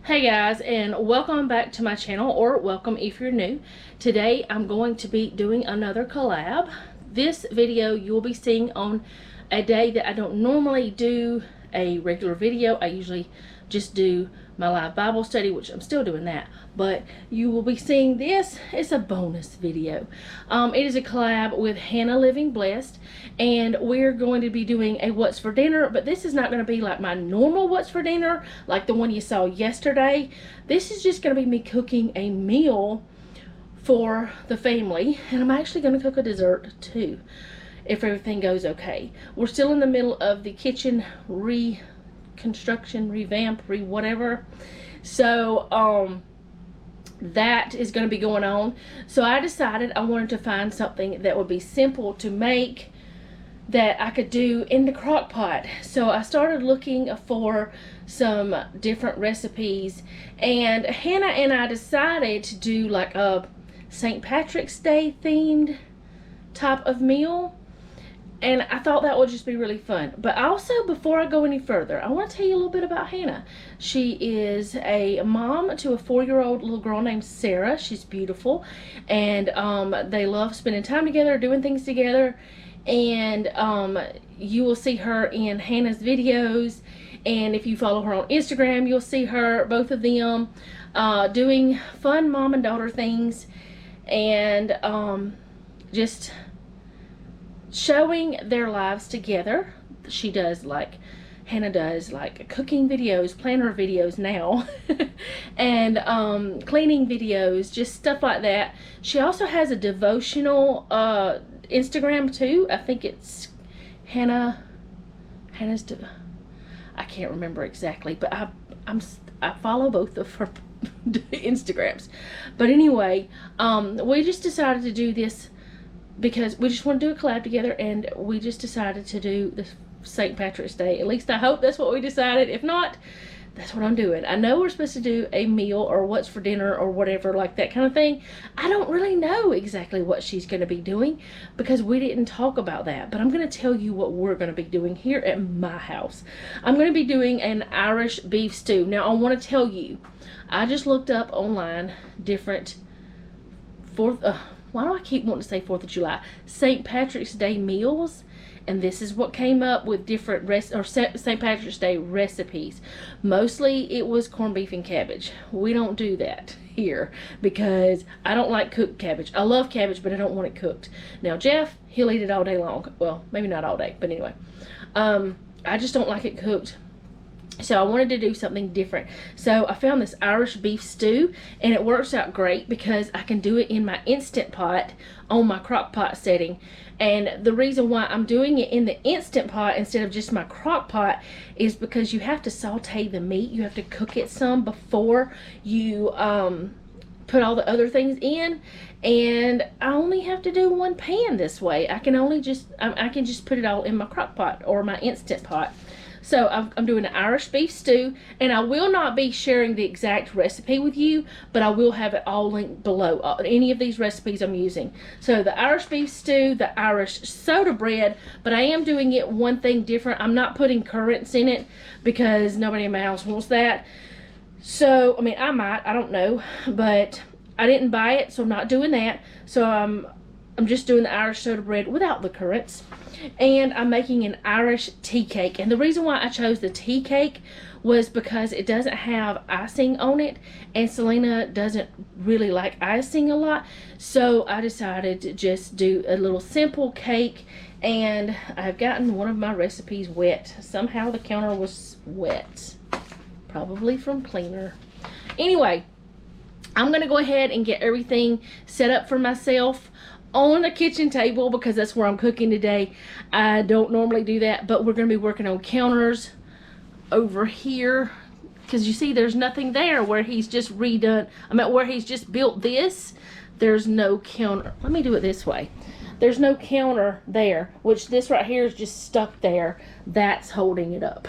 Hey guys, and welcome back to my channel, or welcome if you're new. Today I'm going to be doing another collab. This video you will be seeing on a day that I don't normally do a regular video. I usually just do my live Bible study, which I'm still doing that, but you will be seeing this. It's a bonus video. It is a collab with Hannah Living Blessed, and we're going to be doing a what's for dinner, but this is not going to be like my normal what's for dinner like the one you saw yesterday. This is just going to be me cooking a meal for the family, and I'm actually going to cook a dessert too if everything goes okay. We're still in the middle of the kitchen reconstruction, revamp, whatever. So that is going to be going on. So I decided I wanted to find something that would be simple to make that I could do in the crock pot. So I started looking for some different recipes, and Hannah and I decided to do like a St. Patrick's Day themed type of meal, and I thought that would just be really fun. But also, before I go any further, I want to tell you a little bit about Hannah. She is a mom to a 4-year-old little girl named Sarah. She's beautiful, and they love spending time together, doing things together, and you will see her in Hannah's videos, and if you follow her on Instagram, you'll see her, both of them, doing fun mom and daughter things, and just showing their lives together. Hannah does like cooking videos, planner videos now, and cleaning videos, just stuff like that. She also has a devotional Instagram too. I think it's I can't remember exactly, but I follow both of her Instagrams. But anyway, we just decided to do this because we just want to do a collab together, and we just decided to do the St. Patrick's Day. At least I hope that's what we decided. If not, that's what I'm doing. I know we're supposed to do a meal or what's for dinner or whatever, like that kind of thing. I don't really know exactly what she's going to be doing because we didn't talk about that. But I'm going to tell you what we're going to be doing here at my house. I'm going to be doing an Irish beef stew. Now, I want to tell you, I just looked up online different why do I keep wanting to say 4th of July? St. Patrick's Day meals. And this is what came up with different St. Patrick's Day recipes. Mostly it was corned beef and cabbage. We don't do that here because I don't like cooked cabbage. I love cabbage, but I don't want it cooked. Now Jeff, he'll eat it all day long. Well, maybe not all day, but anyway. I just don't like it cooked. So I wanted to do something different. So I found this Irish beef stew, and it works out great because I can do it in my Instant Pot on my crock pot setting. And the reason why I'm doing it in the Instant Pot instead of just my crock pot is because you have to saute the meat. You have to cook it some before you put all the other things in, and I only have to do one pan this way. I can just put it all in my crock pot or my Instant Pot. So I'm doing an Irish beef stew, and I will not be sharing the exact recipe with you, but I will have it all linked below, any of these recipes I'm using. So the Irish beef stew, the Irish soda bread, but I am doing it one thing different. I'm not putting currants in it because nobody in my house wants that. So, I mean, I might, I don't know, but I didn't buy it, so I'm not doing that. So I'm just doing the Irish soda bread without the currants. And I'm making an Irish tea cake. And the reason why I chose the tea cake was because it doesn't have icing on it, and Selena doesn't really like icing a lot. So I decided to just do a little simple cake, and I've gotten one of my recipes wet. Somehow the counter was wet, probably from cleaner. Anyway, I'm gonna go ahead and get everything set up for myself on the kitchen table because that's where I'm cooking today. I don't normally do that, but we're going to be working on counters over here because you see there's nothing there where he's just redone. Where he's just built this, there's no counter. Let me do it this way. There's no counter there, which this right here is just stuck there. That's holding it up,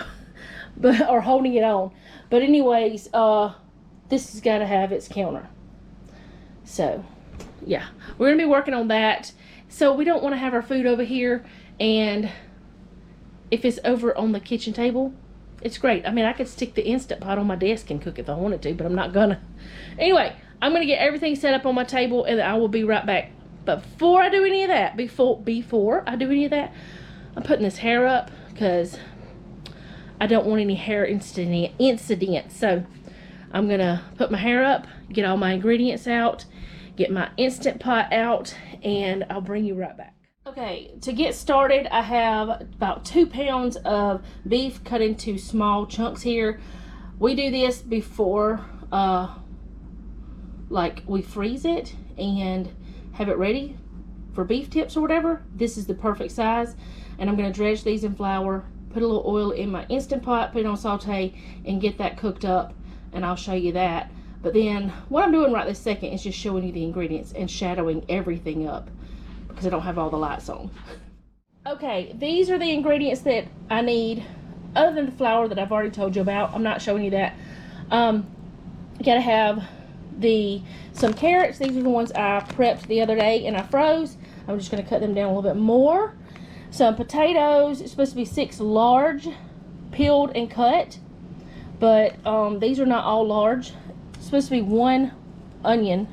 or holding it on. But anyways, this has got to have its counter. So yeah, we're gonna be working on that. So we don't want to have our food over here, and if it's over on the kitchen table, It's great. I mean, I could stick the Instant Pot on my desk and cook if I wanted to, but I'm not gonna. Anyway, I'm gonna get everything set up on my table and I will be right back. But before I do any of that, before I do any of that, I'm putting this hair up because I don't want any hair incidents. So I'm gonna put my hair up, get all my ingredients out, get my Instant Pot out, and I'll bring you right back. Okay, to get started, I have about 2 pounds of beef cut into small chunks here. We do this before, like we freeze it and have it ready for beef tips or whatever. This is the perfect size, and I'm gonna dredge these in flour, put a little oil in my Instant Pot, put it on saute, and get that cooked up, and I'll show you that. But then, what I'm doing right this second is just showing you the ingredients and shadowing everything up, because I don't have all the lights on. Okay, these are the ingredients that I need, other than the flour that I've already told you about. I'm not showing you that. Gotta have some carrots. These are the ones I prepped the other day and I froze. I'm just gonna cut them down a little bit more. Some potatoes. It's supposed to be 6 large, peeled and cut, but these are not all large. It's supposed to be 1 onion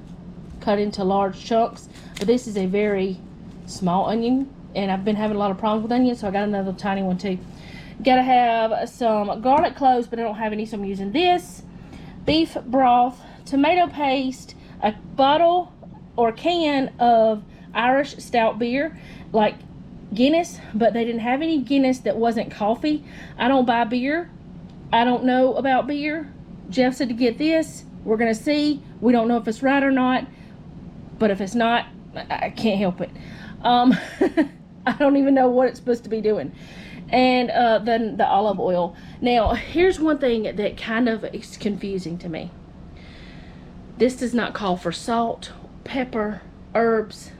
cut into large chunks, but this is a very small onion, and I've been having a lot of problems with onions, so I got another tiny one too. Gotta have some garlic cloves, but I don't have any, so I'm using this. Beef broth, tomato paste, a bottle or can of Irish stout beer, like Guinness, but they didn't have any Guinness that wasn't coffee. I don't buy beer. I don't know about beer. Jeff said to get this. We're gonna see. We don't know if it's right or not, but if it's not, I can't help it. I don't even know what it's supposed to be doing. And then the olive oil. Now, here's one thing that kind of is confusing to me. This does not call for salt, pepper, herbs,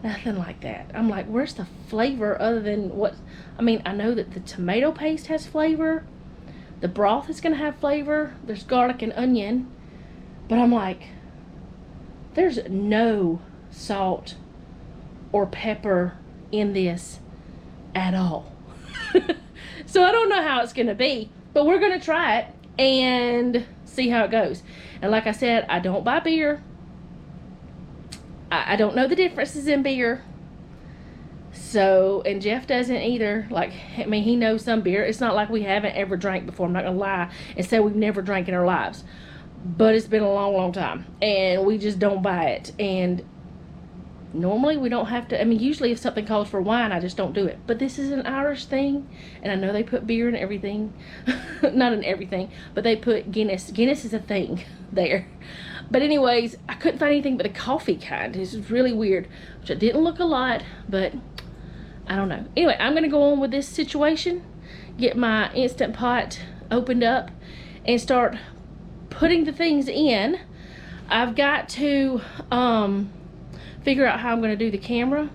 nothing like that. I'm like, where's the flavor other than what? I mean, I know that the tomato paste has flavor. The broth is going to have flavor. There's garlic and onion. But I'm like, there's no salt or pepper in this at all. So I don't know how it's going to be, but we're going to try it and see how it goes. And like I said, I don't buy beer. I don't know the differences in beer. So, and Jeff doesn't either. Like, I mean, he knows some beer. It's not like we haven't ever drank before. I'm not going to lie and say we've never drank in our lives. But it's been a long, long time. And we just don't buy it. And normally we don't have to. I mean, usually if something calls for wine, I just don't do it. But this is an Irish thing. And I know they put beer in everything. Not in everything. But they put Guinness. Guinness is a thing there. But anyways, I couldn't find anything but the coffee kind. It's really weird. Which it didn't look a lot. But I don't know. Anyway, I'm going to go on with this situation. Get my Instant Pot opened up. And start putting the things in. I've got to figure out how I'm going to do the camera.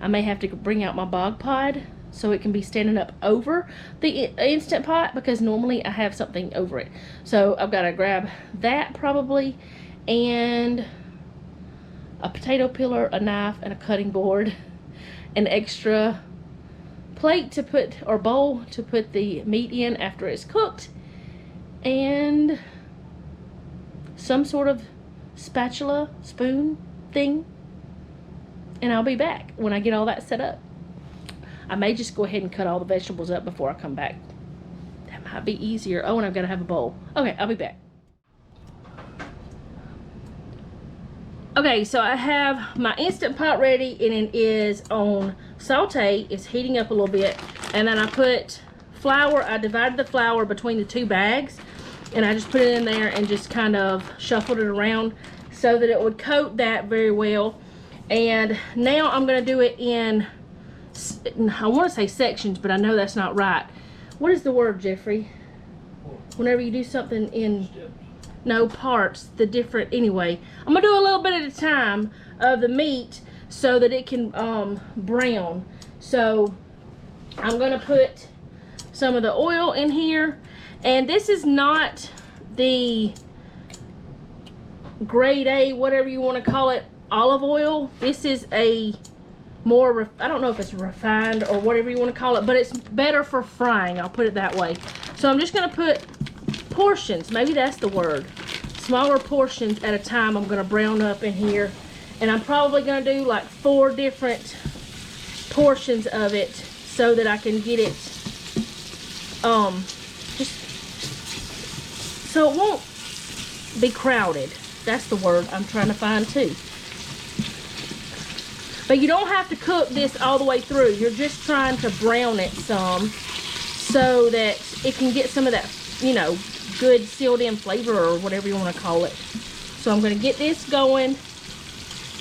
I may have to bring out my bog pod so it can be standing up over the Instant Pot, because normally I have something over it. So I've got to grab that probably, and a potato peeler, a knife, and a cutting board, an extra plate to put, or bowl to put the meat in after it's cooked, and some sort of spatula, spoon thing. And I'll be back when I get all that set up. I may just go ahead and cut all the vegetables up before I come back. That might be easier. Oh, and I've got to have a bowl. Okay, I'll be back. Okay, so I have my Instant Pot ready, and it is on saute. It's heating up a little bit. And then I put flour. I divided the flour between the 2 bags. And I just put it in there and just kind of shuffled it around so that it would coat that very well. And now I'm going to do it in, I want to say sections, but I know that's not right. What is the word, Jeffrey? Whenever you do something in, no, parts, the different, anyway. I'm going to do a little bit at a time of the meat so that it can brown. So I'm going to put some of the oil in here. And this is not the grade A, whatever you want to call it, olive oil. This is a more, I don't know if it's refined or whatever you want to call it, but it's better for frying, I'll put it that way. So I'm just going to put portions, maybe that's the word, smaller portions at a time. I'm going to brown up in here, and I'm probably going to do like 4 different portions of it so that I can get it just so it won't be crowded. That's the word I'm trying to find too. But you don't have to cook this all the way through. You're just trying to brown it some so that it can get some of that, you know, good sealed in flavor or whatever you want to call it. So I'm going to get this going.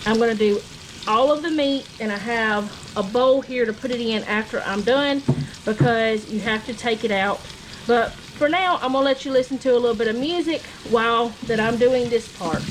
I'm going to do all of the meat, and I have a bowl here to put it in after I'm done because you have to take it out. But for now, I'm going to let you listen to a little bit of music while that I'm doing this part.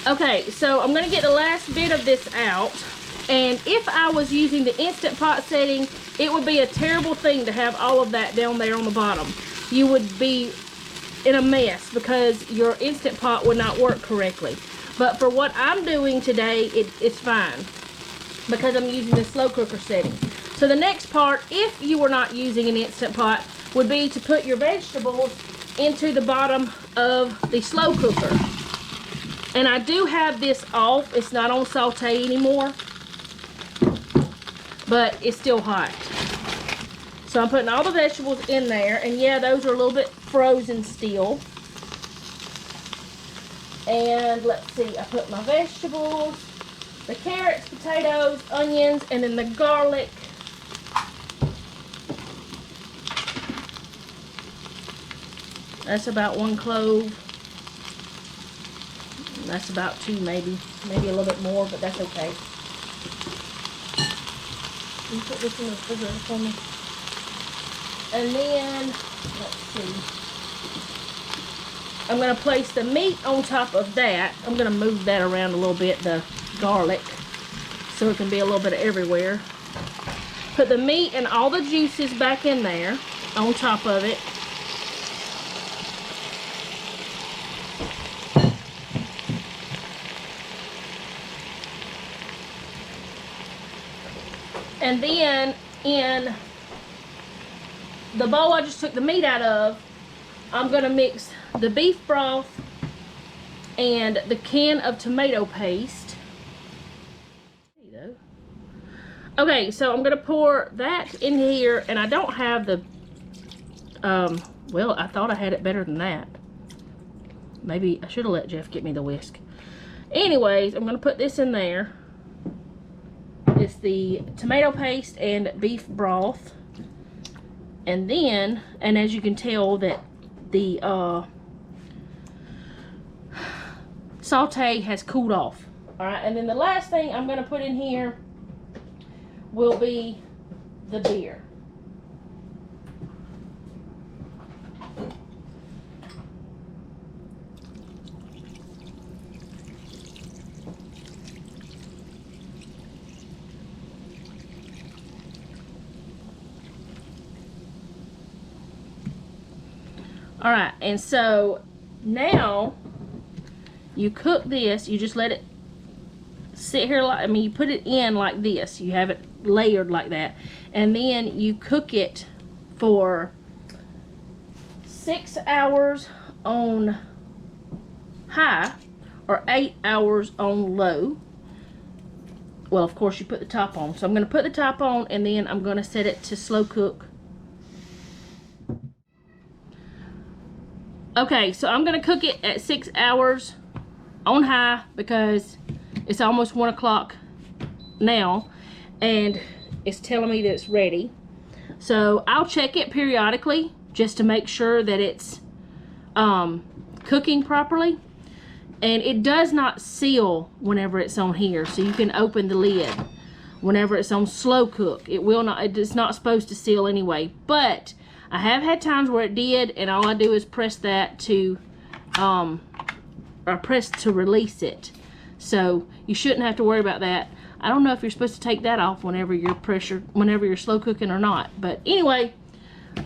Okay, so I'm going to get the last bit of this out, and if I was using the Instant Pot setting, it would be a terrible thing to have all of that down there on the bottom. You would be in a mess because your Instant Pot would not work correctly. But for what I'm doing today, it's fine because I'm using the slow cooker setting. So the next part, if you were not using an Instant Pot, would be to put your vegetables into the bottom of the slow cooker. And I do have this off. It's not on saute anymore, but it's still hot. So I'm putting all the vegetables in there, and yeah, those are a little bit frozen still. And let's see, I put my vegetables, the carrots, potatoes, onions, and then the garlic. That's about 1 clove. That's about 2, maybe a little bit more, but that's okay. Can you put this in the refrigerator for me? And then, let's see. I'm going to place the meat on top of that. I'm going to move that around a little bit, the garlic, so it can be a little bit everywhere. Put the meat and all the juices back in there on top of it. And then in the bowl I just took the meat out of, I'm going to mix the beef broth and the can of tomato paste. Okay, so I'm going to pour that in here, and I don't have the, well, I thought I had it better than that. Maybe I should have let Jeff get me the whisk. Anyways, I'm going to put this in there. This the tomato paste and beef broth. And then, and as you can tell that the saute has cooled off. Alright, and then the last thing I'm going to put in here will be the beer. Alright, and so now you cook this, you just let it sit here like, you put it in like this, you have it layered like that, and then you cook it for 6 hours on high or 8 hours on low. Well, of course you put the top on, so I'm going to put the top on and then I'm going to set it to slow cook. Okay, so I'm going to cook it at 6 hours on high because it's almost 1 o'clock now and it's telling me that it's ready. So I'll check it periodically just to make sure that it's cooking properly. And it does not seal whenever it's on here, so you can open the lid whenever it's on slow cook. It will not, it's not supposed to seal anyway, but I have had times where it did, and all I do is press that to, or press to release it. So you shouldn't have to worry about that. I don't know if you're supposed to take that off whenever you're slow cooking or not. But anyway,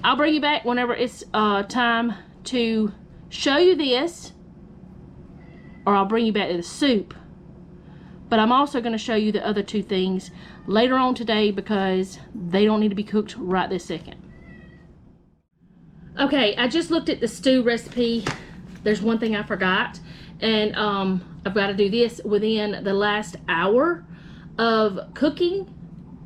I'll bring you back whenever it's time to show you this, or I'll bring you back to the soup. But I'm also going to show you the other two things later on today because they don't need to be cooked right this second. Okay, I just looked at the stew recipe. There's one thing I forgot, and I've got to do this within the last hour of cooking.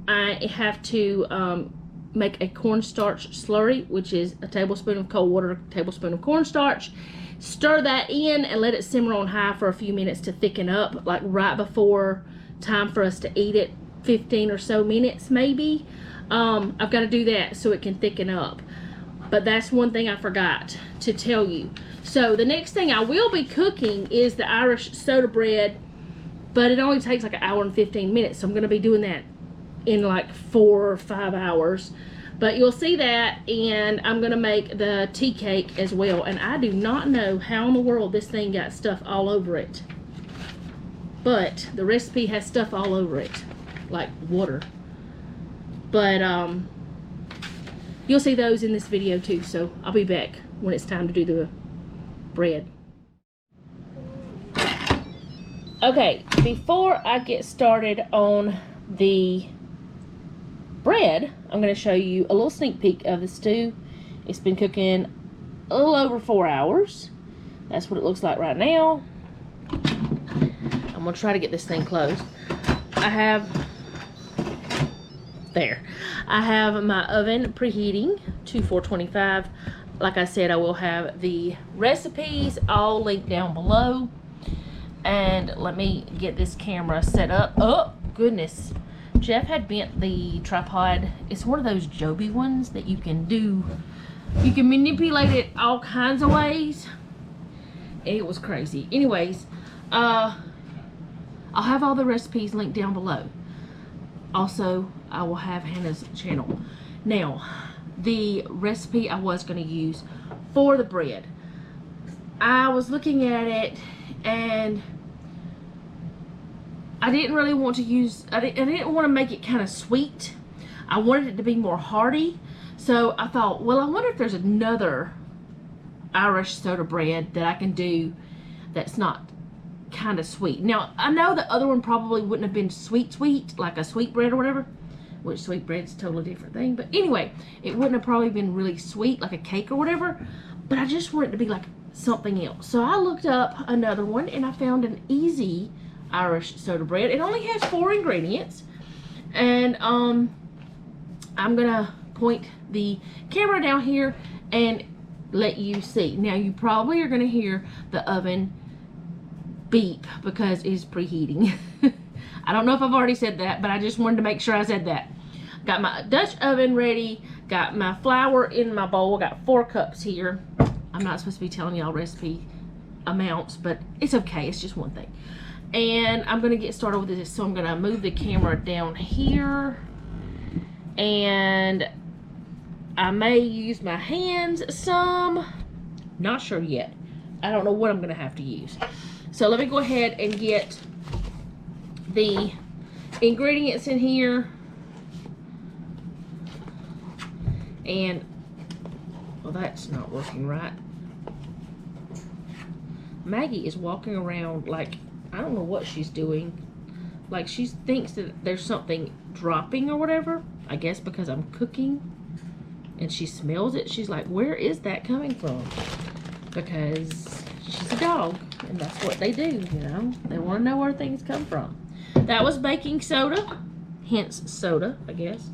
I have to make a cornstarch slurry, which is a tablespoon of cold water, a tablespoon of cornstarch. Stir that in and let it simmer on high for a few minutes to thicken up, like right before time for us to eat it, 15 or so minutes maybe. I've got to do that so it can thicken up. But that's one thing I forgot to tell you. So the next thing I will be cooking is the Irish soda bread, but it only takes like 1 hour and 15 minutes. So I'm going to be doing that in like 4 or 5 hours. But you'll see that, and I'm going to make the tea cake as well. And I do not know how in the world this thing got stuff all over it. But the recipe has stuff all over it, like water. But you'll see those in this video too, so I'll be back when it's time to do the bread. Okay, before I get started on the bread, I'm going to show you a little sneak peek of the stew. It's been cooking a little over 4 hours. That's what it looks like right now. I'm going to try to get this thing closed. I have my oven preheating to 425. Like I said, I will have the recipes all linked down below. And let me get this camera set up. Oh, goodness. Jeff had bent the tripod. It's one of those Joby ones that you can manipulate it all kinds of ways. It was crazy. Anyways, I'll have all the recipes linked down below. Also, I will have Hannah's channel. Now, the recipe I was going to use for the bread, I was looking at it and I didn't really want to use, I didn't want to make it kind of sweet. I wanted it to be more hearty. So I thought, well, I wonder if there's another Irish soda bread that I can do that's not kind of sweet. Now, I know the other one probably wouldn't have been sweet, like a sweet bread or whatever, which sweet bread's a totally different thing. But anyway, it wouldn't have probably been really sweet, like a cake or whatever. But I just want it to be like something else. So I looked up another one and I found an easy Irish soda bread. It only has 4 ingredients. And I'm gonna point the camera down here and let you see. Now, you probably are gonna hear the oven beep because it's preheating. I don't know if I've already said that, but I just wanted to make sure I said that. Got my Dutch oven ready. Got my flour in my bowl. Got 4 cups here. I'm not supposed to be telling y'all recipe amounts, but it's okay. It's just one thing. And I'm going to get started with this. So I'm going to move the camera down here. And I may use my hands some. Not sure yet. I don't know what I'm going to have to use. So let me go ahead and get the ingredients in here. And, well, that's not working right. Maggie is walking around like, I don't know what she's doing. Like she thinks that there's something dropping or whatever. I guess because I'm cooking. And she smells it. She's like, where is that coming from? Because she's a dog. And that's what they do, you know. They want to know where things come from. That was baking soda. Hence soda, I guess.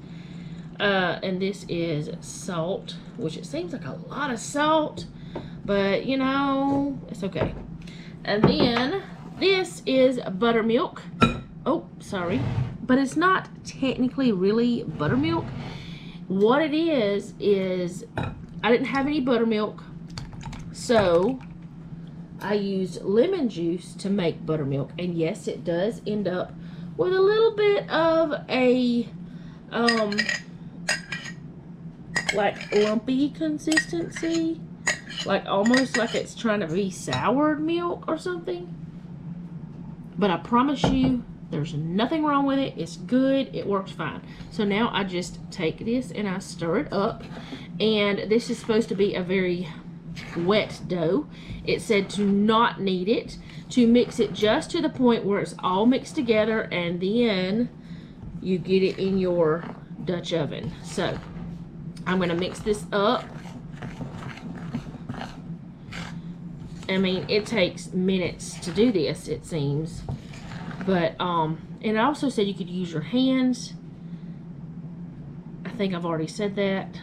And this is salt. Which it seems like a lot of salt. But, you know, it's okay. And then this is buttermilk. Oh, sorry. But it's not technically really buttermilk. What it is I didn't have any buttermilk. So I used lemon juice to make buttermilk. And yes, it does end up with a little bit of a like lumpy consistency. Like almost like it's trying to be soured milk or something. But I promise you, there's nothing wrong with it. It's good. It works fine. So now I just take this and I stir it up. And this is supposed to be a very wet dough. It said to not knead it. To mix it just to the point where it's all mixed together. And then you get it in your Dutch oven. So I'm going to mix this up. I mean, it takes minutes to do this, it seems. But, and it also said you could use your hands. I think I've already said that.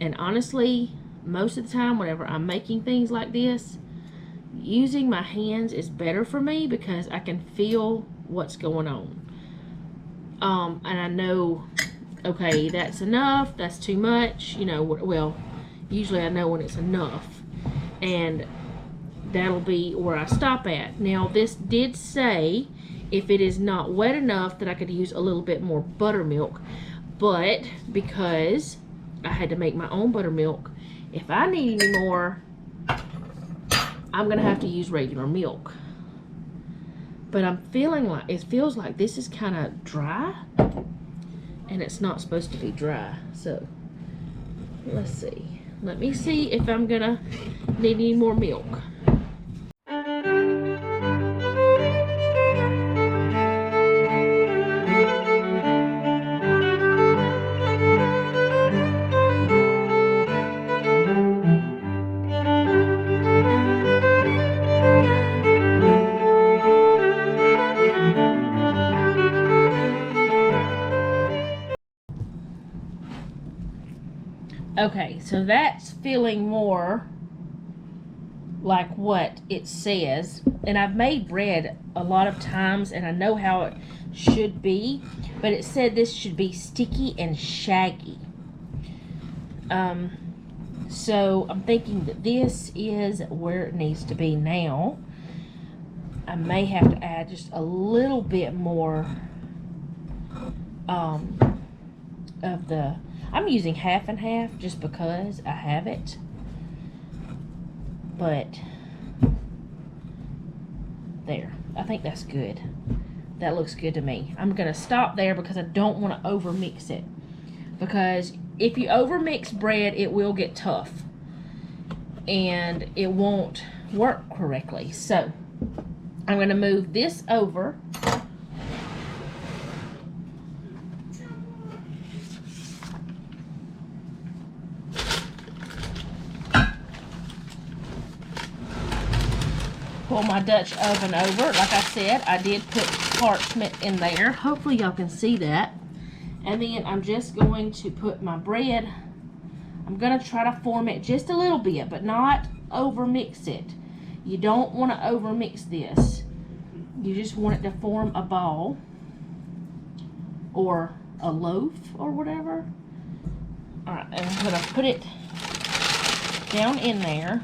And honestly, most of the time, whenever I'm making things like this, using my hands is better for me because I can feel what's going on. And I know, okay, that's enough, that's too much, you know, well, usually I know when it's enough. And that'll be where I stop at. Now, this did say if it is not wet enough that I could use a little bit more buttermilk. But because I had to make my own buttermilk, if I need any more, I'm going to have to use regular milk. But I'm feeling like, it feels like this is kind of dry. And it's not supposed to be dry. So, let's see. Let me see if I'm gonna need any more milk. Okay, so that's feeling more like what it says. And I've made bread a lot of times and I know how it should be, but it said this should be sticky and shaggy. So I'm thinking that this is where it needs to be now. I may have to add just a little bit more of the, I'm using half and half just because I have it. But there, I think that's good. That looks good to me. I'm gonna stop there because I don't want to over mix it. Because if you over mix bread, it will get tough and it won't work correctly. So I'm gonna move this over. Pull my Dutch oven over. Like I said, I did put parchment in there. Hopefully y'all can see that. And then I'm just going to put my bread. I'm going to try to form it just a little bit, but not over mix it. You don't want to over mix this. You just want it to form a ball or a loaf or whatever. Alright, and I'm going to put it down in there.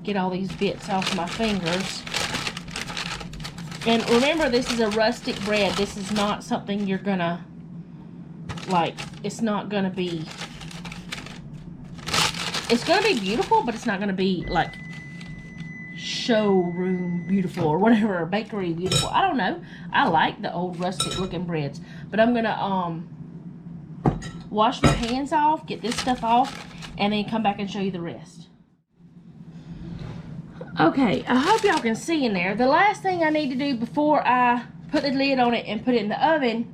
Get all these bits off my fingers. And remember, this is a rustic bread. This is not something you're going to, like, it's not going to be, it's going to be beautiful, but it's not going to be, like, showroom beautiful or whatever, or bakery beautiful. I don't know. I like the old rustic looking breads, but I'm gonna wash my hands off, get this stuff off, and then come back and show you the rest. Okay, I hope y'all can see in there. The last thing I need to do before I put the lid on it and put it in the oven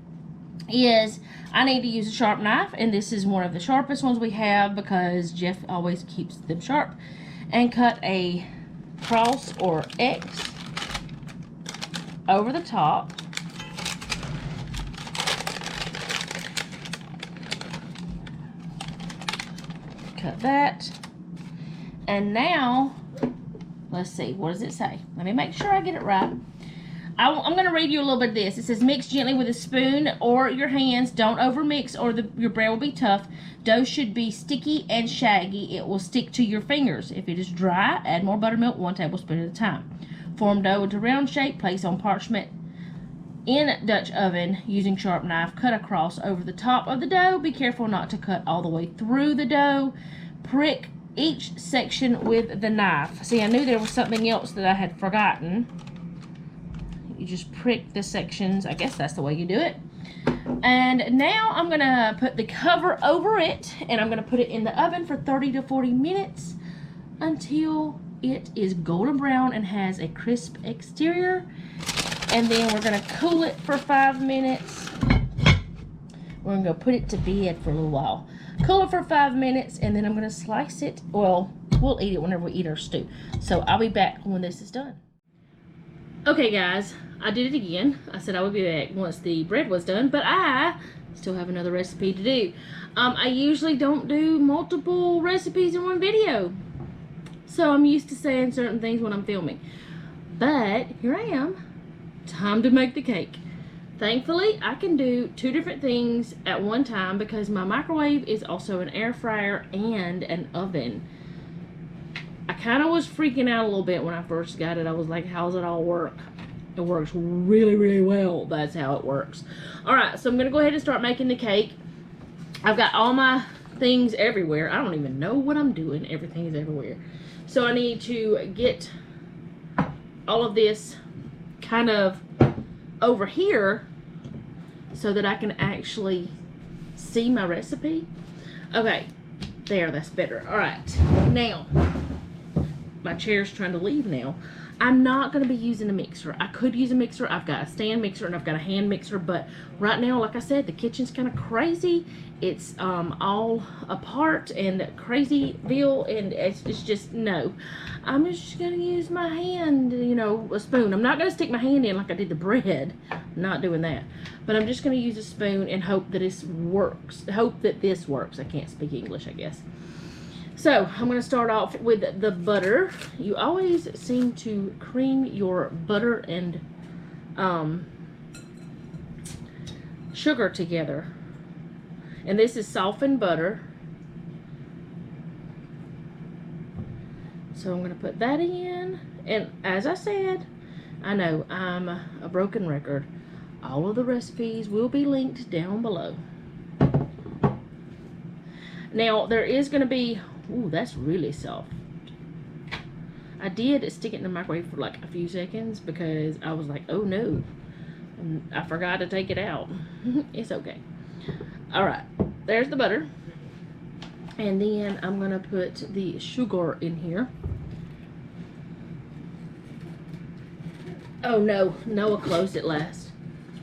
is I need to use a sharp knife, and this is one of the sharpest ones we have because Jeff always keeps them sharp, and cut a cross or X over the top. Cut that. And now, let's see, what does it say? Let me make sure I get it right. I'm going to read you a little bit of this. It says, mix gently with a spoon or your hands. Don't overmix or your bread will be tough. Dough should be sticky and shaggy. It will stick to your fingers. If it is dry, add more buttermilk, 1 tablespoon at a time. Form dough into round shape. Place on parchment in Dutch oven using sharp knife. Cut across over the top of the dough. Be careful not to cut all the way through the dough. Prick each section with the knife. See, I knew there was something else that I had forgotten. You just prick the sections. I guess that's the way you do it. And now I'm going to put the cover over it, and I'm going to put it in the oven for 30 to 40 minutes until it is golden brown and has a crisp exterior. And then we're going to cool it for 5 minutes. We're going to go put it to bed for a little while. Cool it for 5 minutes, and then I'm going to slice it. Well, we'll eat it whenever we eat our stew. So I'll be back when this is done. Okay, guys, I did it again. I said I would be back once the bread was done, but I still have another recipe to do. I usually don't do multiple recipes in one video, so I'm used to saying certain things when I'm filming. But here I am. Time to make the cake. Thankfully, I can do 2 different things at one time because my microwave is also an air fryer and an oven. I kind of was freaking out a little bit when I first got it. I was like, how does it all work? It works really, really well. That's how it works. Alright, so I'm going to go ahead and start making the cake. I've got all my things everywhere. I don't even know what I'm doing. Everything is everywhere. So I need to get all of this kind of over here so that I can actually see my recipe. Okay, there, that's better. Alright, now, my chair's trying to leave now. I'm not going to be using a mixer. I could use a mixer. I've got a stand mixer and I've got a hand mixer, but right now, like I said, the kitchen's kind of crazy. It's all apart and crazyville, and it's just, no. I'm just going to use my hand, you know, a spoon. I'm not going to stick my hand in like I did the bread. I'm not doing that. But I'm just going to use a spoon and hope that this works. Hope that this works. I can't speak English, I guess. So, I'm going to start off with the butter. You always seem to cream your butter and sugar together. And this is softened butter. So I'm going to put that in. And as I said, I know I'm a broken record. All of the recipes will be linked down below. Now, there is going to be... Ooh, that's really soft. I did stick it in the microwave for like a few seconds because I was like, oh no. And I forgot to take it out. It's okay. Alright, there's the butter. And then I'm going to put the sugar in here. Oh no, Noah closed it last.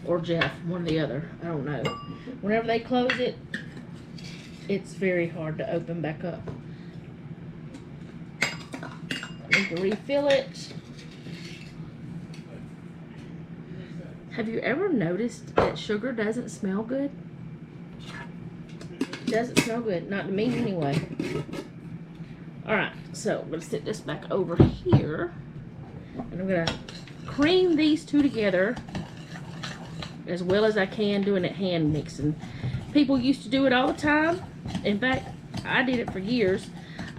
Or Jeff, one or the other. I don't know. Whenever they close it, it's very hard to open back up. I need to refill it. Have you ever noticed that sugar doesn't smell good? It doesn't smell good. Not to me anyway. Alright, so I'm going to sit this back over here. And I'm going to cream these two together as well as I can doing it hand mixing. People used to do it all the time. In fact, I did it for years.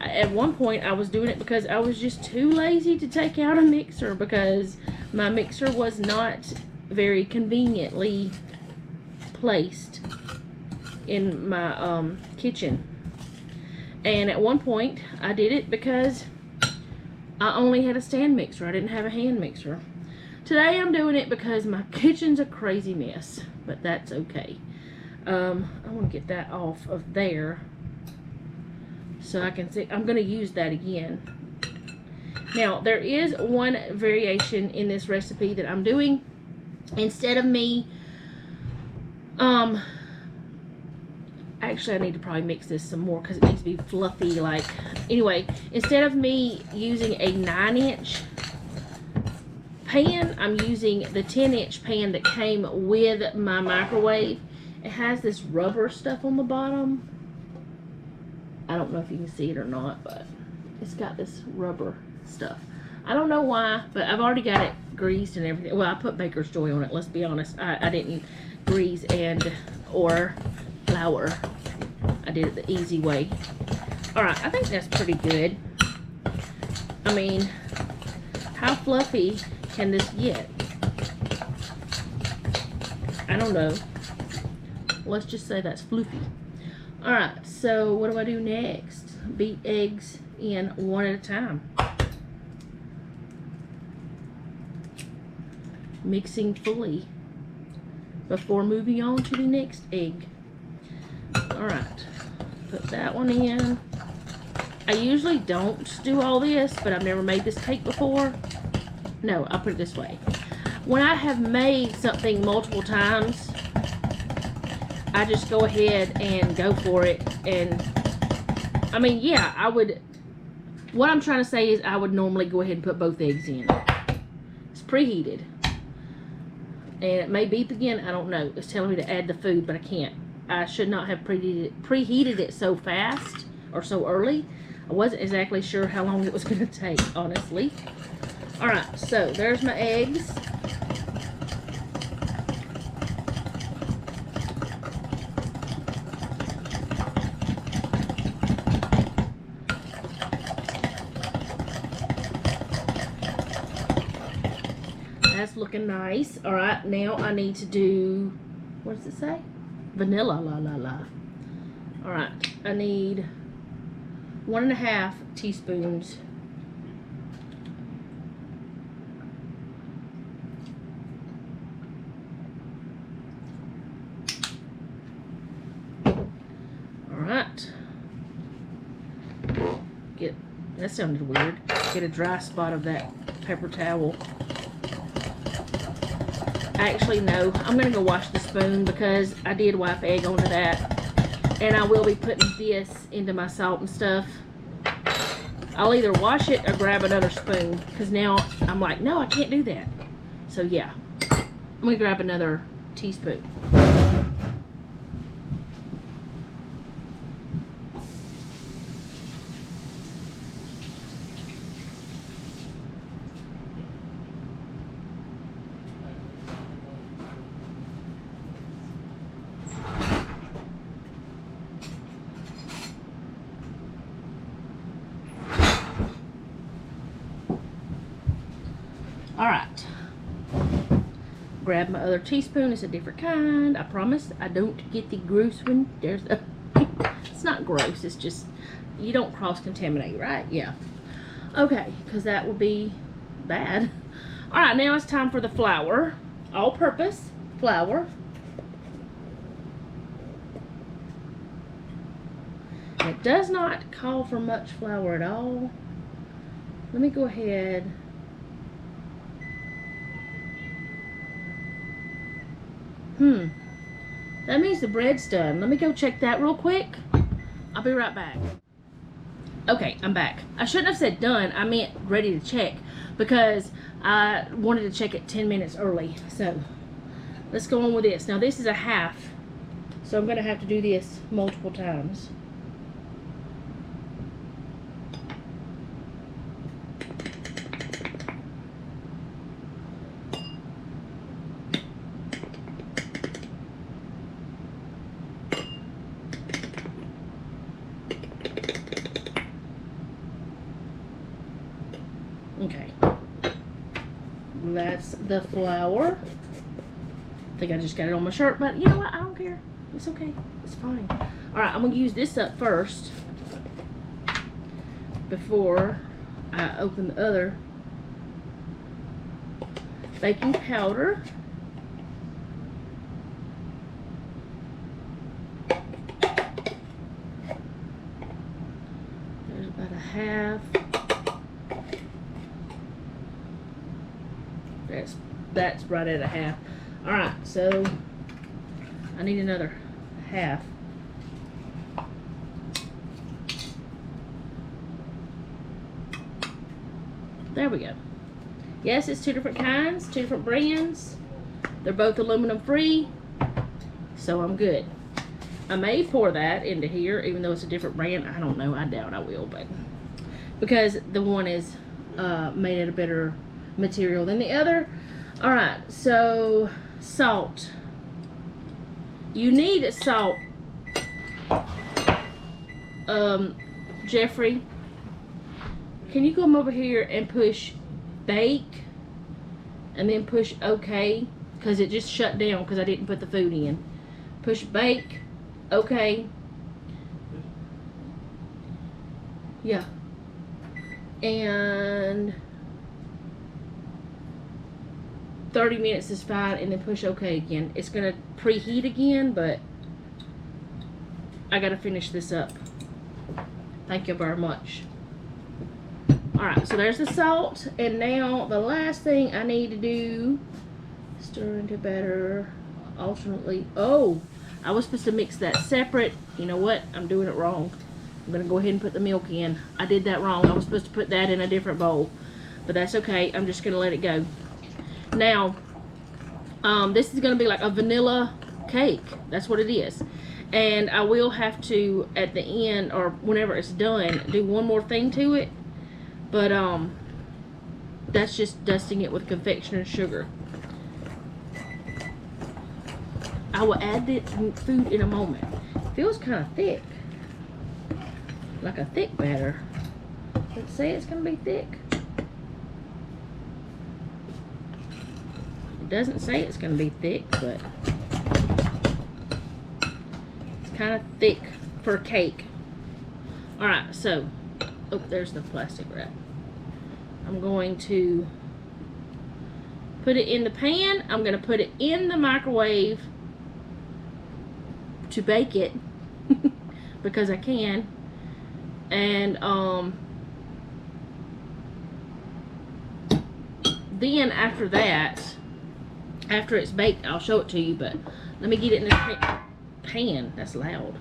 At one point, I was doing it because I was just too lazy to take out a mixer because my mixer was not very conveniently placed in my kitchen. And at one point, I did it because I only had a stand mixer. I didn't have a hand mixer. Today, I'm doing it because my kitchen's a crazy mess, but that's okay. I want to get that off of there so I can see. I'm going to use that again. Now, there is one variation in this recipe that I'm doing. Instead of me, actually I need to probably mix this some more because it needs to be fluffy. Like, anyway, instead of me using a 9-inch pan, I'm using the 10-inch pan that came with my microwave. It has this rubber stuff on the bottom. I don't know if you can see it or not, but it's got this rubber stuff. I don't know why, but I've already got it greased and everything. Well, I put Baker's Joy on it, let's be honest. I didn't grease or flour. I did it the easy way. Alright, I think that's pretty good. I mean, how fluffy can this get? I don't know. Let's just say that's floofy. Alright, so what do I do next? Beat eggs in one at a time. Mixing fully before moving on to the next egg. Alright, put that one in. I usually don't do all this, but I've never made this cake before. No, I'll put it this way. When I have made something multiple times, I just go ahead and go for it. And I mean, yeah, I would, what I'm trying to say is I would normally go ahead and put both eggs in. It's preheated. And it may beep again, I don't know. It's telling me to add the food, but I can't. I should not have preheated it so fast or so early. I wasn't exactly sure how long it was going to take, honestly. Alright, so there's my eggs. That's looking nice. Alright, now I need to do, what does it say? Vanilla, la la la. Alright, I need 1.5 teaspoons. Alright. That sounded weird. Get a dry spot of that paper towel. Actually, no. I'm going to go wash the spoon because I did wipe egg onto that. And I will be putting this into my salt and stuff. I'll either wash it or grab another spoon. Because now I'm like, no, I can't do that. So, yeah. I'm going to grab another teaspoon. Alright, grab my other teaspoon. It's a different kind. I promise I don't get the gross one. There's a, it's not gross, it's just, you don't cross-contaminate, right? Yeah. Okay, because that would be bad. Alright, now it's time for the flour. All-purpose flour. It does not call for much flour at all. Let me go ahead. That means the bread's done. Let me go check that real quick. I'll be right back. Okay, I'm back. I shouldn't have said done. I meant ready to check because I wanted to check it 10 minutes early. So let's go on with this. Now this is a half, so I'm going to have to do this multiple times. Okay. That's the flour. I think I just got it on my shirt, but you know what? I don't care. It's okay. It's fine. Alright, I'm going to use this up first before I open the other baking powder. There's about a half. That's right at a half. Alright, so I need another half. There we go. Yes, it's two different kinds, two different brands. They're both aluminum free, so I'm good. I may pour that into here, even though it's a different brand. I don't know. I doubt I will, but because the one is made out of better material than the other. Alright, so salt. You need salt. Jeffrey, can you come over here and push bake and then push OK, because it just shut down because I didn't put the food in. Push bake, OK. Yeah. And 30 minutes is fine, and then push OK again. It's gonna preheat again, but I gotta finish this up. Thank you very much. Alright, so there's the salt, and now the last thing I need to do, stir into batter alternately. Oh, I was supposed to mix that separate. You know what? I'm doing it wrong. I'm gonna go ahead and put the milk in. I did that wrong. I was supposed to put that in a different bowl, but that's okay. I'm just gonna let it go. Now, this is gonna be like a vanilla cake. That's what it is. And I will have to, at the end, or whenever it's done, do one more thing to it. But, that's just dusting it with confectioner's sugar. I will add the food in a moment. It feels kind of thick. Like a thick batter. Does it say it's going to be thick? It doesn't say it's going to be thick, but it's kind of thick for cake. Alright, so, oh, there's the plastic wrap. I'm going to put it in the pan. I'm going to put it in the microwave to bake it because I can. And then after that, after it's baked, I'll show it to you, but let me get it in the pan. That's loud.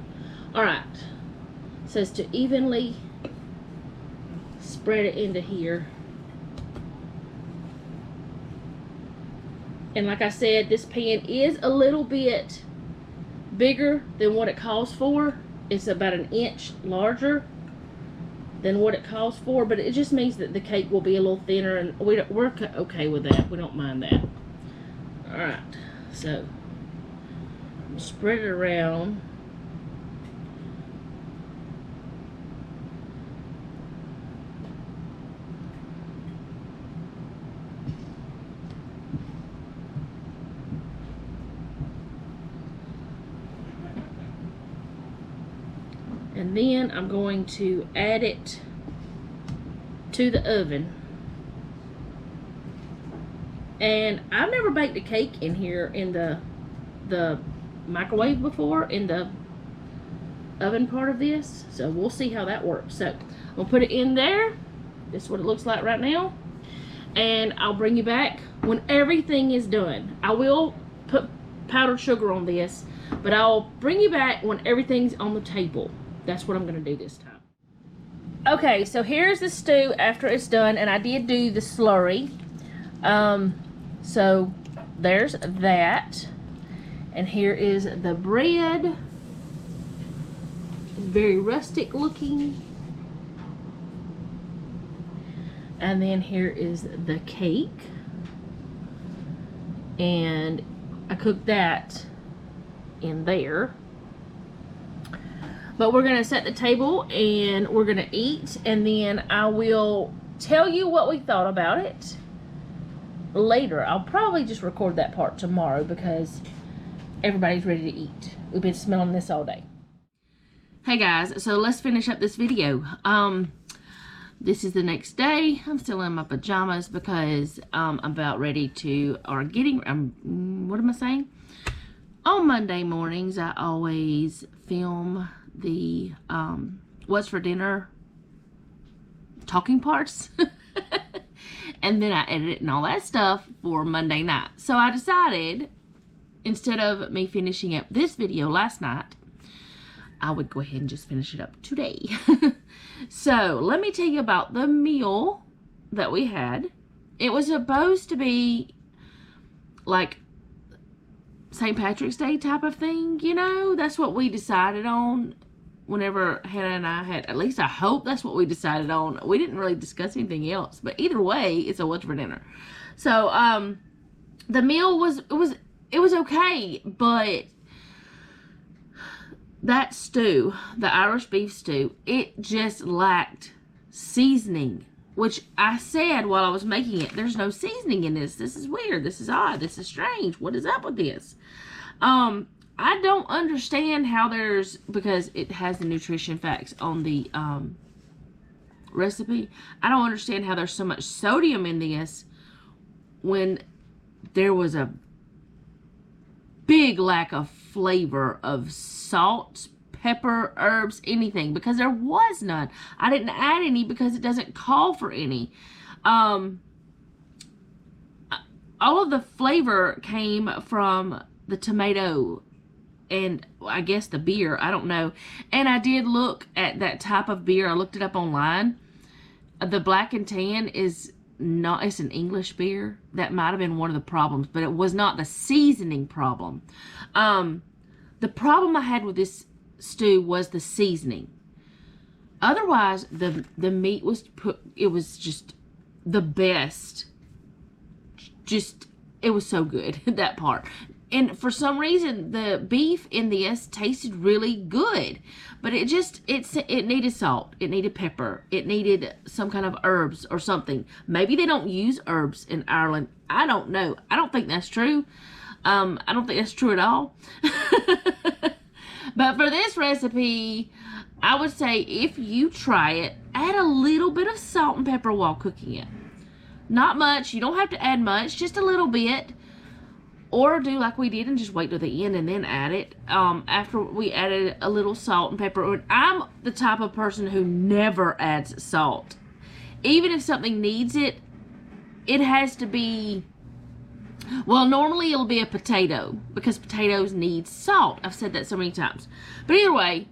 Alright. It says to evenly spread it into here. And like I said, this pan is a little bit bigger than what it calls for. It's about an inch larger than what it calls for, but it just means that the cake will be a little thinner, and we're okay with that. We don't mind that. Alright, so spread it around. And then I'm going to add it to the oven. And I've never baked a cake in here in the microwave before, in the oven part of this. So we'll see how that works. So I'm going to put it in there. This is what it looks like right now. And I'll bring you back when everything is done. I will put powdered sugar on this, but I'll bring you back when everything's on the table. That's what I'm going to do this time. Okay, so here's the stew after it's done, and I did do the slurry. So there's that. And here is the bread. Very rustic looking. And then here is the cake. And I cooked that in there. But we're going to set the table and we're going to eat, and then I will tell you what we thought about it later. I'll probably just record that part tomorrow because everybody's ready to eat. We've been smelling this all day. Hey guys, so let's finish up this video. This is the next day. I'm still in my pajamas because I'm about ready to, or getting, what am I saying? On Monday mornings, I always film the what's for dinner talking parts. And then I edit it and all that stuff for Monday night. So I decided, instead of me finishing up this video last night, I would go ahead and just finish it up today. So let me tell you about the meal that we had. It was supposed to be like St. Patrick's Day type of thing, you know. That's what we decided on whenever Hannah and I had, at least I hope that's what we decided on. We didn't really discuss anything else, but either way, it's a what's for dinner. So the meal was okay, but that stew, the Irish beef stew, it just lacked seasoning, which I said while I was making it, there's no seasoning in this. This is weird. This is odd. This is strange. What is up with this? I don't understand how there's, because it has the nutrition facts on the recipe. I don't understand how there's so much sodium in this when there was a big lack of flavor of salt, pepper, herbs, anything, because there was none. I didn't add any because it doesn't call for any. All of the flavor came from the tomato and I guess the beer. I don't know. And I did look at that type of beer. I looked it up online. The Black and Tan is not, it's an English beer. That might have been one of the problems, but it was not the seasoning problem. The problem I had with this stew was the seasoning. Otherwise, the meat was it was just the best. Just, it was so good, that part. And for some reason, the beef in this tasted really good. But it needed salt. It needed pepper. It needed some kind of herbs or something. Maybe they don't use herbs in Ireland. I don't know. I don't think that's true. I don't think that's true at all. But for this recipe, I would say if you try it, add a little bit of salt and pepper while cooking it. Not much. You don't have to add much. Just a little bit. Or do like we did and just wait till the end and then add it. After we added a little salt and pepper. I'm the type of person who never adds salt. Even if something needs it, it has to be, well, normally it'll be a potato because potatoes need salt. I've said that so many times. But either way,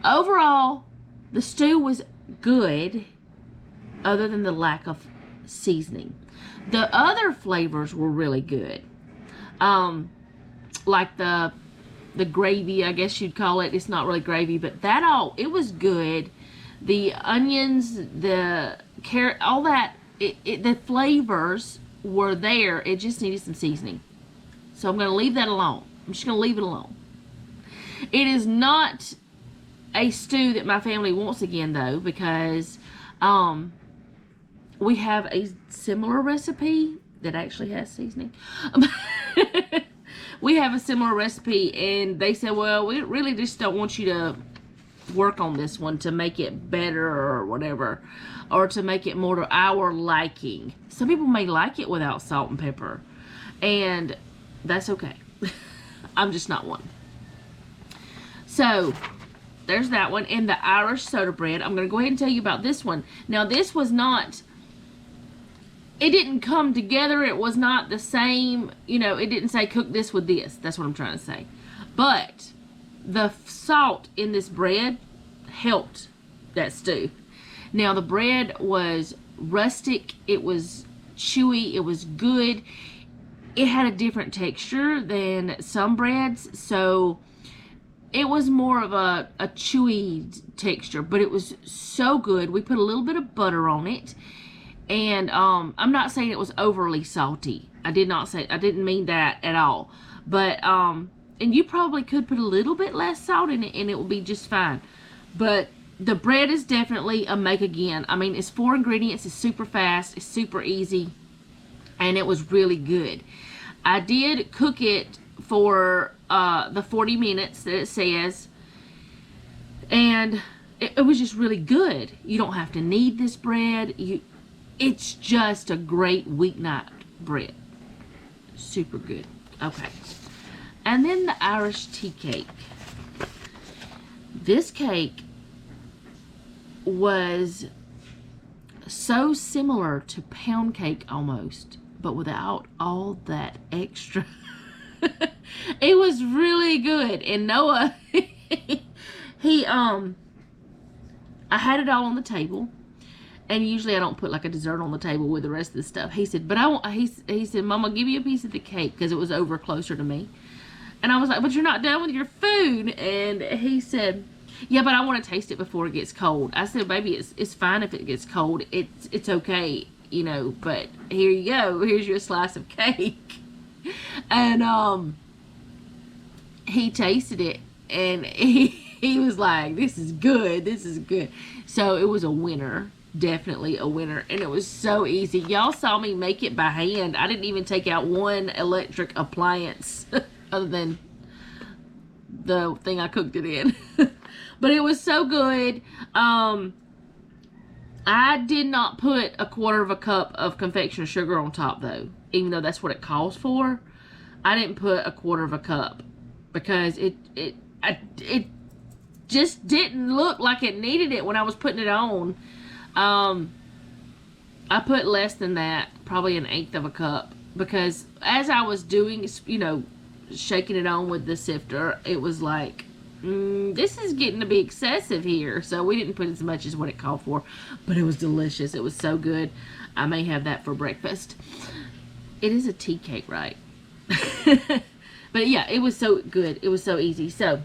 overall, the stew was good other than the lack of seasoning. The other flavors were really good. Like the gravy, I guess you'd call it. It's not really gravy, but it was good. The onions, the carrot, all that, the flavors were there. It just needed some seasoning. So I'm going to leave that alone. I'm just going to leave it alone. It is not a stew that my family wants again, though, because we have a similar recipe that actually has seasoning. We have a similar recipe, and they said, well, we really just don't want you to work on this one to make it better or whatever, or to make it more to our liking. Some people may like it without salt and pepper, and that's okay. I'm just not one. So there's that one. And the Irish soda bread, I'm going to go ahead and tell you about this one. Now, this was not, it didn't come together. It was not the same, you know, it didn't say cook this with this. That's what I'm trying to say. But the salt in this bread helped that stew. Now, the bread was rustic. It was chewy. It was good. It had a different texture than some breads. So it was more of a chewy texture, but it was so good. We put a little bit of butter on it. And I'm not saying it was overly salty. I didn't mean that at all. But and you probably could put a little bit less salt in it and it will be just fine. But The bread is definitely a make again. I mean, it's 4 ingredients. It's super fast. It's super easy. And it was really good. I did cook it for the 40 minutes that it says. And it was just really good. You don't have to knead this bread. It's just a great weeknight bread. Super good. Okay. And then the Irish tea cake. This cake was so similar to pound cake almost, but without all that extra. It was really good. And Noah, I had it all on the table, and usually I don't put like a dessert on the table with the rest of the stuff. He said, but I want, he said, Mama, give me a piece of the cake, because it was over closer to me. And I was like, but you're not done with your food. And he said, yeah, but I want to taste it before it gets cold. I said, baby, it's fine if it gets cold. It's okay, you know, but here you go. Here's your slice of cake. And he tasted it, and he was like, this is good. This is good. So it was a winner. Definitely a winner. And it was so easy. Y'all saw me make it by hand. I didn't even take out one electric appliance other than the thing I cooked it in. But it was so good. I did not put a 1/4 cup of confectioner sugar on top, though, even though that's what it calls for. I didn't put a 1/4 cup because it just didn't look like it needed it when I was putting it on. I put less than that, probably 1/8 cup, because as I was doing, you know, shaking it on with the sifter, it was like, this is getting to be excessive here. So we didn't put as much as what it called for, but it was delicious. It was so good. I may have that for breakfast. It is a tea cake, right? But yeah, it was so good. It was so easy. So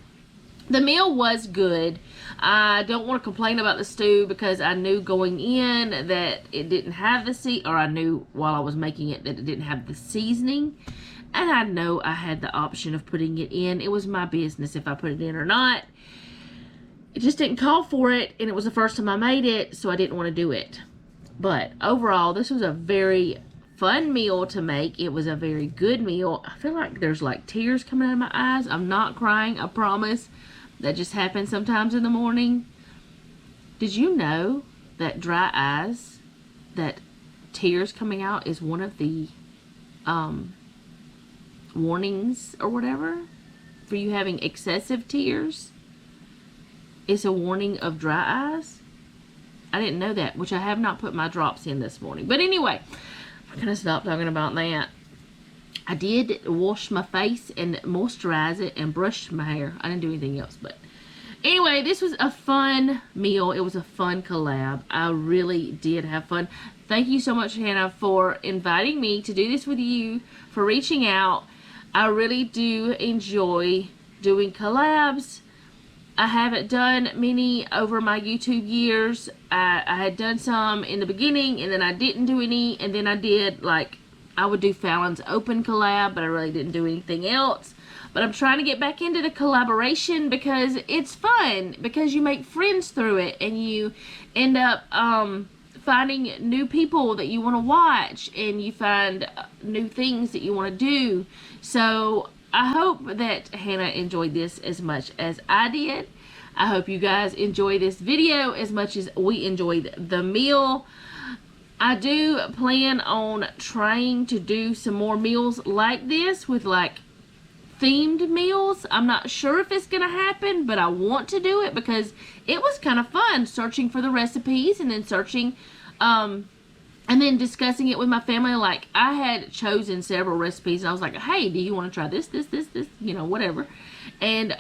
the meal was good. I don't want to complain about the stew, because I knew going in that it didn't have the or I knew while I was making it that it didn't have the seasoning. And I know I had the option of putting it in. It was my business if I put it in or not. It just didn't call for it, and it was the first time I made it, so I didn't want to do it. But overall, this was a very fun meal to make. It was a very good meal. I feel like there's like tears coming out of my eyes. I'm not crying, I promise. That just happens sometimes in the morning. Did you know that dry eyes, that tears coming out is one of the warnings or whatever for you having excessive tears? It's a warning of dry eyes. I didn't know that, which I have not put my drops in this morning. But anyway, I'm gonna stop talking about that. I did wash my face and moisturize it and brush my hair. I didn't do anything else, but anyway, this was a fun meal. It was a fun collab. I really did have fun. Thank you so much, Hannah, for inviting me to do this with you, for reaching out. I really do enjoy doing collabs. I haven't done many over my YouTube years. I had done some in the beginning, and then I didn't do any, and then I did, like, I would do Fallon's Open collab, but I really didn't do anything else. But I'm trying to get back into the collaboration, because it's fun, because you make friends through it, and you end up finding new people that you want to watch, and you find new things that you want to do. So I hope that Hannah enjoyed this as much as I did. I hope you guys enjoy this video as much as we enjoyed the meal. I do plan on trying to do some more meals like this, with like themed meals. I'm not sure if it's gonna happen, but I want to do it because it was kind of fun searching for the recipes, and then searching and then discussing it with my family. Like, I had chosen several recipes, and I was like, hey, do you want to try this, you know, whatever. And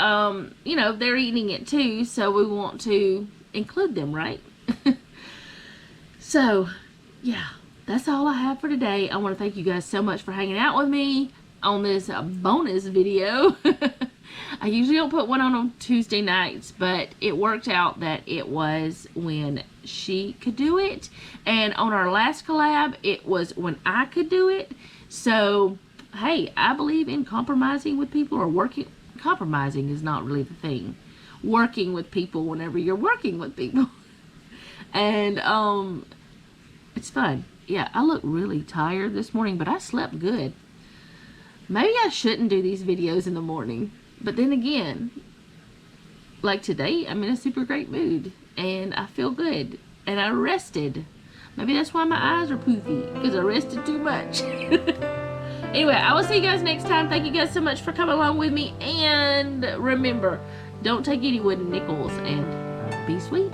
you know, they're eating it too, so we want to include them, right? So yeah, that's all I have for today. I want to thank you guys so much for hanging out with me on this bonus video. I usually don't put one on Tuesday nights, but it worked out that it was when she could do it, and on our last collab it was when I could do it. So hey, I believe in compromising with people, or compromising is not really the thing. working with people whenever you're working with people. And it's fun. Yeah, I look really tired this morning, but I slept good. Maybe I shouldn't do these videos in the morning, but then again, like today, I'm in a super great mood and I feel good and I rested. Maybe that's why my eyes are poofy, because I rested too much. Anyway, I will see you guys next time. Thank you guys so much for coming along with me, and remember, don't take any wooden nickels, and be sweet.